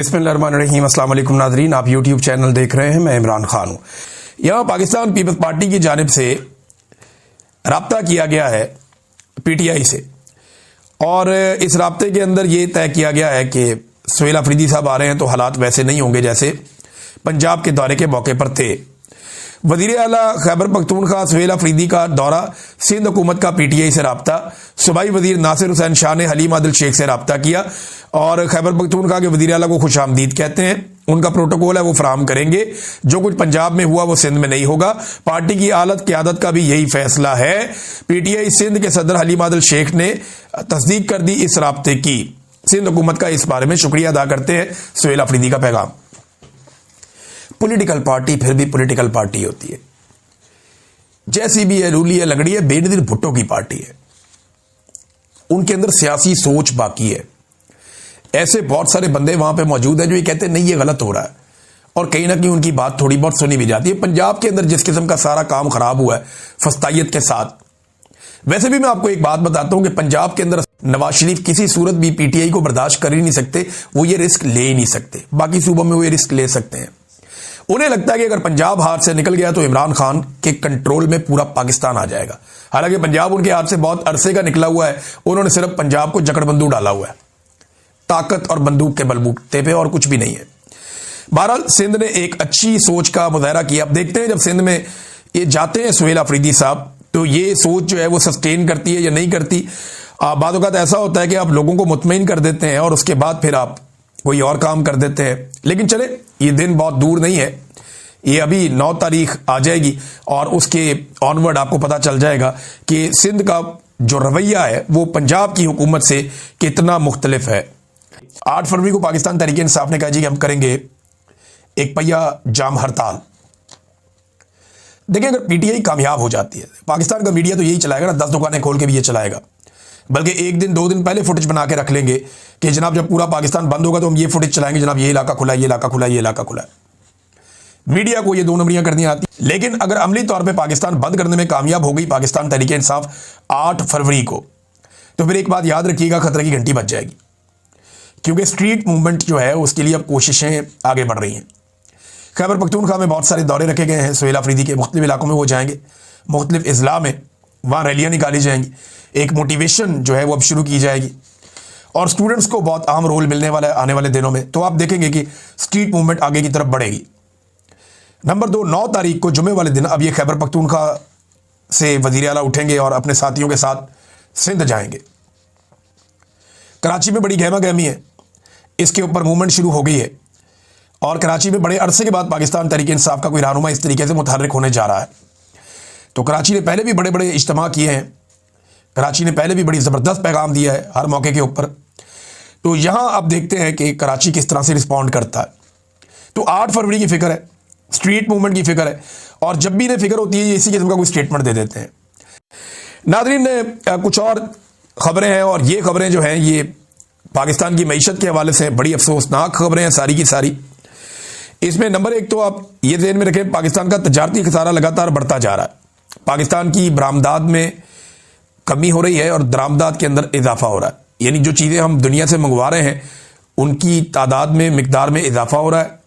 बिस्मिल्लाहिर्रहमानिर्रहीम। अस्सलाम वालेकुम नाज़रीन, आप यूट्यूब चैनल देख रहे हैं। मैं इमरान खान हूँ। यहाँ पाकिस्तान पीपल्स पार्टी की जानिब से राब्ता किया गया है पीटीआई से, और इस राब्ते के अंदर ये तय किया गया है कि सुहेल अफरीदी साहब आ रहे हैं तो हालात वैसे नहीं होंगे जैसे पंजाब के दौरे के मौके पर थे। वज़ीर आला खैबर पख्तूनख्वा सुहेल अफरीदी का दौरा, सिंध हुकूमत का पीटीआई से राब्ता, सूबाई वज़ीर नासिर हुसैन शाह ने हलीम आदिल शेख से राब्ता किया और खैबर पख्तूनख्वा के वज़ीर आला को खुशामदीद कहते हैं। उनका प्रोटोकॉल है वो फराहम करेंगे। जो कुछ पंजाब में हुआ वो सिंध में नहीं होगा। पार्टी की आलत क़यादत का भी यही फैसला है। पीटीआई सिंध के सदर हलीम आदिल शेख ने तस्दीक कर दी इस राब्ते की। सिंध हुकूमत का इस बारे में शुक्रिया अदा करते हैं। सुहेल अफरीदी का पैगाम। पॉलिटिकल पार्टी फिर भी पॉलिटिकल पार्टी होती है, जैसी भी है, रूली है, लगड़ी है, बेनजीर भुट्टो की पार्टी है। उनके अंदर सियासी सोच बाकी है। ऐसे बहुत सारे बंदे वहां पे मौजूद हैं जो ये कहते हैं नहीं ये गलत हो रहा है, और कहीं ना कहीं उनकी बात थोड़ी बहुत सुनी भी जाती है। पंजाब के अंदर जिस किस्म का सारा काम खराब हुआ है फस्तायत के साथ, वैसे भी मैं आपको एक बात बताता हूं कि पंजाब के अंदर नवाज शरीफ किसी सूरत भी पीटीआई को बर्दाश्त कर ही नहीं सकते। वो ये रिस्क ले ही नहीं सकते। बाकी सूबों में वो ये रिस्क ले सकते हैं। उन्हें लगता है कि अगर पंजाब हाथ से निकल गया तो इमरान खान के कंट्रोल में पूरा पाकिस्तान आ जाएगा। हालांकि पंजाब उनके हाथ से बहुत अरसे का निकला हुआ है। उन्होंने सिर्फ पंजाब को जकड़बंदू डाला हुआ है, ताकत और बंदूक के बलबूते पे, और कुछ भी नहीं है। बहरहाल सिंध ने एक अच्छी सोच का मुजाहरा किया। अब देखते हैं जब सिंध में ये जाते हैं सुहेल अफरीदी साहब, तो ये सोच जो है वो सस्टेन करती है या नहीं करती। बाद औक़ात ऐसा होता है कि आप लोगों को मुतमईन कर देते हैं और उसके बाद फिर आप कोई और काम कर देते हैं। लेकिन चले, ये दिन बहुत दूर नहीं है। ये अभी 9 तारीख आ जाएगी और उसके ऑनवर्ड आपको पता चल जाएगा कि सिंध का जो रवैया है वो पंजाब की हुकूमत से कितना मुख्तलिफ है। 8 फरवरी को पाकिस्तान तहरीक इंसाफ ने कहा जी कि हम करेंगे एक पहिया जाम हड़ताल। देखिए, अगर पीटीआई कामयाब हो जाती है, पाकिस्तान का मीडिया तो यही चलाएगा ना, 10 दुकानें खोल के भी ये चलाएगा। बल्कि 1 दिन 2 दिन पहले फुटेज बना के रख लेंगे कि जनाब जब पूरा पाकिस्तान बंद होगा तो हम ये फुटेज चलाएंगे, जनाब ये इलाका खुला, ये इलाका खुला, ये इलाका खुला। मीडिया को ये 2 नंबरियां करनी आती। लेकिन अगर अमली तौर पे पाकिस्तान बंद करने में कामयाब हो गई पाकिस्तान तहरीक इंसाफ 8 फरवरी को, तो फिर एक बात याद रखिएगा, खतरे की घंटी बज जाएगी। क्योंकि स्ट्रीट मूवमेंट जो है उसके लिए अब कोशिशें आगे बढ़ रही हैं। खैबर पख्तूनख्वा में बहुत सारे दौरे रखे गए हैं सुहेल अफरीदी के। मुख्तलिफ इलाकों में वो जाएंगे, मुख्तलिफ अजला में वहाँ रैलियाँ निकाली जाएंगी। एक मोटिवेशन जो है वो अब शुरू की जाएगी और स्टूडेंट्स को बहुत अहम रोल मिलने वाला है आने वाले दिनों में। तो आप देखेंगे कि स्ट्रीट मूवमेंट आगे की तरफ बढ़ेगी। नंबर 2, 9 तारीख को जुमे वाले दिन अब ये खैबर पख्तूनख्वा से वज़ीर आला उठेंगे और अपने साथियों के साथ सिंध जाएंगे। कराची में बड़ी गहमा गहमी है, इसके ऊपर मूवमेंट शुरू हो गई है और कराची में बड़े अरसे के बाद पाकिस्तान तहरीक इंसाफ का कोई रहनुमा इस तरीके से मुतहर्रिक होने जा रहा है। तो कराची ने पहले भी बड़े बड़े इज्तिमा किए हैं, कराची ने पहले भी बड़ी ज़बरदस्त पैगाम दिया है हर मौके के ऊपर। तो यहाँ अब देखते हैं कि कराची किस तरह से रिस्पॉन्ड करता है। तो 8 फरवरी की फिक्र है, स्ट्रीट मूवमेंट की फिक्र है, और जब भी इन्हें फिक्र होती है ये इसी किस्म का कोई स्टेटमेंट दे देते हैं। नाज़रीन, कुछ और खबरें हैं, और ये खबरें जो हैं ये पाकिस्तान की मईशत के हवाले से बड़ी अफसोसनाक खबरें हैं सारी की सारी। इसमें नंबर 1 तो आप ये ध्यान में रखें, पाकिस्तान का तजारती खसारा लगातार बढ़ता जा रहा है। पाकिस्तान की बरामदात में कमी हो रही है और दरामदात के अंदर इजाफा हो रहा है। यानी जो चीज़ें हम दुनिया से मंगवा रहे हैं उनकी तादाद में, मिकदार में इजाफा हो रहा है,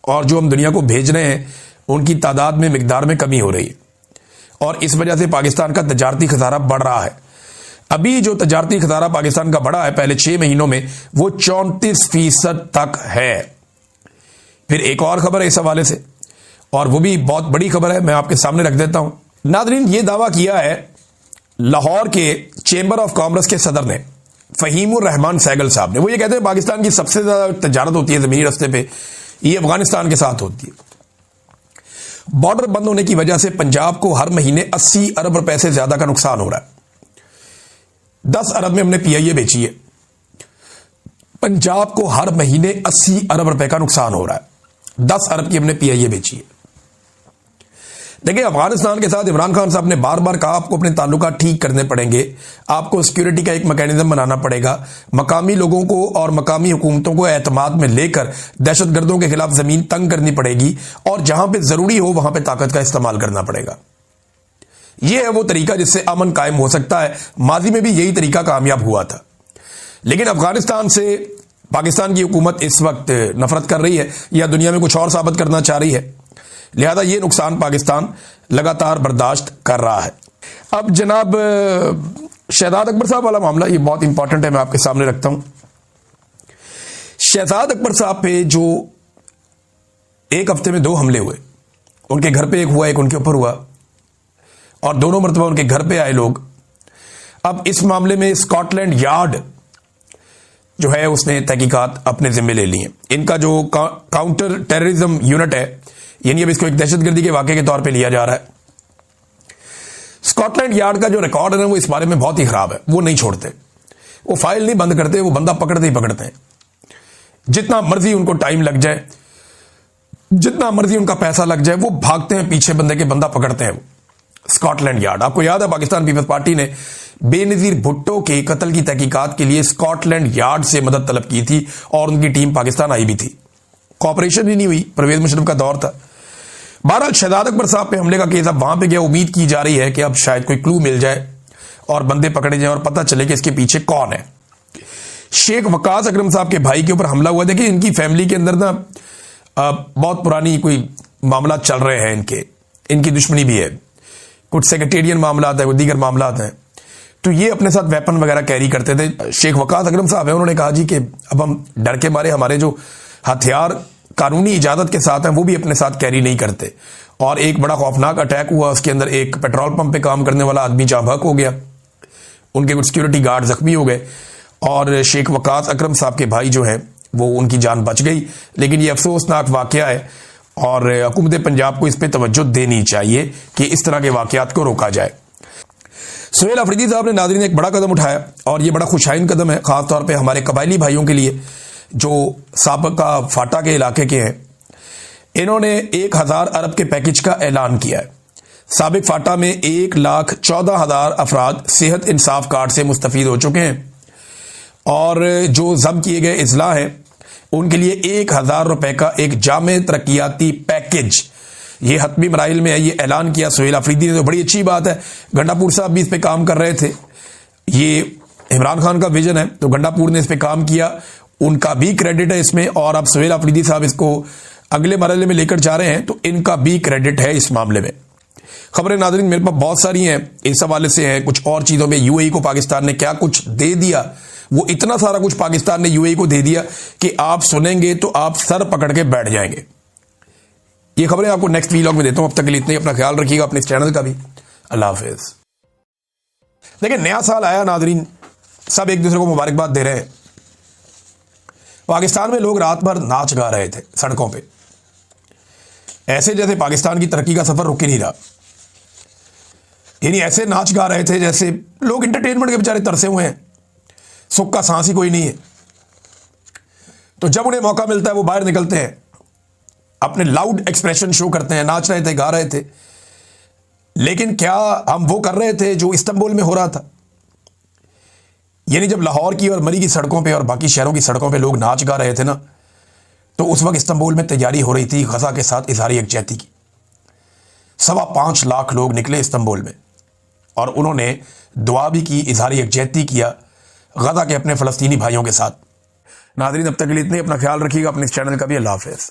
और जो हम दुनिया को भेज रहे हैं उनकी तादाद में, मिकदार में कमी हो रही है। और इस वजह से पाकिस्तान का तजारती खसारा बढ़ रहा है। अभी जो तजारती खसारा पाकिस्तान का बढ़ा है पहले 6 महीनों में वो 34% तक है। फिर एक और खबर है इस हवाले से, और वो भी बहुत बड़ी खबर है, मैं आपके सामने रख देता हूं। नाज़रीन, ये दावा किया है लाहौर के चेंबर ऑफ कॉमर्स के सदर ने, फहीमुर रहमान सैगल साहब ने। वो ये कहते हैं पाकिस्तान की सबसे ज्यादा तजारत होती है ज़मीनी रस्ते पे, ये अफगानिस्तान के साथ होती है। बॉर्डर बंद होने की वजह से पंजाब को हर महीने 80 अरब रुपए से ज्यादा का नुकसान हो रहा है। 10 अरब में हमने पीआईए बेची है। पंजाब को हर महीने 80 अरब रुपए का नुकसान हो रहा है। 10 अरब की हमने पीआईए बेची है। देखिए, अफगानिस्तान के साथ इमरान खान साहब ने बार बार कहा आपको अपने ताल्लुकात ठीक करने पड़ेंगे, आपको सिक्योरिटी का एक मैकेनिज्म बनाना पड़ेगा, मकामी लोगों को और मकामी हुकूमतों को एतमाद में लेकर दहशतगर्दों के खिलाफ जमीन तंग करनी पड़ेगी, और जहां पे जरूरी हो वहां पे ताकत का इस्तेमाल करना पड़ेगा। यह है वो तरीका जिससे अमन कायम हो सकता है। माजी में भी यही तरीका कामयाब हुआ था। लेकिन अफगानिस्तान से पाकिस्तान की हुकूमत इस वक्त नफरत कर रही है या दुनिया में कुछ और साबित करना चाह रही है, लिहाजा ये नुकसान पाकिस्तान लगातार बर्दाश्त कर रहा है। अब जनाब शहजाद अकबर साहब वाला मामला ये बहुत इंपॉर्टेंट है, मैं आपके सामने रखता हूं। शहजाद अकबर साहब पे जो एक हफ्ते में 2 हमले हुए, उनके घर पे एक हुआ, एक उनके ऊपर हुआ, और दोनों मरतबा उनके घर पे आए लोग। अब इस मामले में स्कॉटलैंड यार्ड जो है उसने तहकीकात अपने जिम्मे ले ली हैं। इनका जो काउंटर टेररिज्म यूनिट है, यानी अब इसको एक दहशतगर्दी के वाक़े के तौर पे लिया जा रहा है। स्कॉटलैंड यार्ड का जो रिकॉर्ड है ना, वो इस बारे में बहुत ही खराब है। वो नहीं छोड़ते, वो फाइल नहीं बंद करते, वो बंदा पकड़ते ही पकड़ते हैं। जितना मर्जी उनको टाइम लग जाए, जितना मर्जी उनका पैसा लग जाए, वो भागते हैं पीछे बंदे के, बंदा पकड़ते हैं। वो स्कॉटलैंड यार्ड, आपको याद है पाकिस्तान पीपल्स पार्टी ने बेनजीर भुट्टो के कत्ल की तहकीकात के लिए स्कॉटलैंड यार्ड से मदद तलब की थी और उनकी टीम पाकिस्तान आई भी थी। कॉपरेशन ही नहीं हुई, परवेज मुशर्रफ का दौर था। बहरहाल शहजाद अकबर साहब पे हमले का केस अब वहां पे गया। उम्मीद की जा रही है कि अब शायद कोई क्लू मिल जाए और बंदे पकड़े जाए और पता चले कि इसके पीछे कौन है। शेख वकास अकरम साहब के भाई के ऊपर हमला हुआ। देखिए, इनकी फैमिली के अंदर ना बहुत पुरानी कोई मामला चल रहे हैं, इनकी दुश्मनी भी है, कुछ सेक्रेटेरियन मामला है, कुछ दीगर मामला हैं। तो ये अपने साथ वेपन वगैरह कैरी करते थे। शेख वकास अकरम साहब है, उन्होंने कहा जी कि अब हम डर के मारे हमारे जो हथियार कानूनी इजाजत के साथ हैं वो भी अपने साथ कैरी नहीं करते। और एक बड़ा खौफनाक अटैक हुआ, उसके अंदर एक पेट्रोल पंप पे काम करने वाला आदमी जहां बहक हो गया, उनके कुछ सिक्योरिटी गार्ड जख्मी हो गए और शेख वकास अकरम साहब के भाई जो है वो उनकी जान बच गई। लेकिन ये अफसोसनाक वाकया है और हुकूमत पंजाब को इस पर तवज्जो देनी चाहिए कि इस तरह के वाकयात को रोका जाए। सुहेल अफरीदी साहब ने नाज़रीन एक बड़ा कदम उठाया और ये बड़ा खुशाइन कदम है, खासतौर पर हमारे कबायली भाइयों के लिए जो साबका फाटा के इलाके के हैं। इन्होंने 1000 अरब के पैकेज का ऐलान किया है। साबिक फाटा में 1,14,000 अफराद सेहत इंसाफ कार्ड से मुस्तफीद हो चुके हैं और जो जब्त किए गए अजला हैं उनके लिए 1000 रुपए का एक जामे तरक्याती पैकेज, ये हतमी मराइल में है। ये ऐलान किया सुहेल अफरीदी ने, तो बड़ी अच्छी बात है। गंडापुर साहब भी इस पे काम कर रहे थे, ये इमरान खान का विजन है, तो गंडापुर ने इस पे काम किया, उनका भी क्रेडिट है इसमें। और अब सुहेल अफरीदी साहब इसको अगले मरहले में लेकर जा रहे हैं, तो इनका भी क्रेडिट है इस मामले में। खबरें नाज़रीन मेरे पास बहुत सारी हैं इस हवाले से, हैं कुछ और चीज़ों में। यूएई को पाकिस्तान ने क्या कुछ दे दिया, वो इतना सारा कुछ पाकिस्तान ने यूएई को दे दिया कि आप सुनेंगे तो आप सर पकड़ के बैठ जाएंगे। ये खबरें आपको नेक्स्ट व्लॉग में देता हूं। अब तक के लिए इतना ही, अपना ख्याल रखिएगा, अपने इस चैनल का भी। अल्लाह हाफिज। देखिए, नया साल आया नाज़रीन, सब एक दूसरे को मुबारकबाद दे रहे हैं। पाकिस्तान में लोग रात भर नाच गा रहे थे सड़कों पे, ऐसे जैसे पाकिस्तान की तरक्की का सफर रुक ही नहीं रहा। यानी ऐसे नाच गा रहे थे जैसे लोग इंटरटेनमेंट के बेचारे तरसे हुए हैं, सुख का सांस ही कोई नहीं है। तो जब उन्हें मौका मिलता है वो बाहर निकलते हैं, अपने लाउड एक्सप्रेशन शो करते हैं, नाच रहे थे, गा रहे थे। लेकिन क्या हम वो कर रहे थे जो इस्तांबुल में हो रहा था? यानी जब लाहौर की और मरी की सड़कों पे और बाकी शहरों की सड़कों पे लोग नाच गा रहे थे ना, तो उस वक्त इस्तांबुल में तैयारी हो रही थी गजा के साथ इजहार यकजहती की। 5.25 लाख लोग निकले इस्तांबुल में और उन्होंने दुआ भी की, इजहार यकजहती किया गजा के अपने फ़लस्तीनी भाइयों के साथ। नाज़रीन अब तक के लिए इतने, अपना ख्याल रखिएगा, अपने इस चैनल का भी। अल्लाह हाफ़िज़।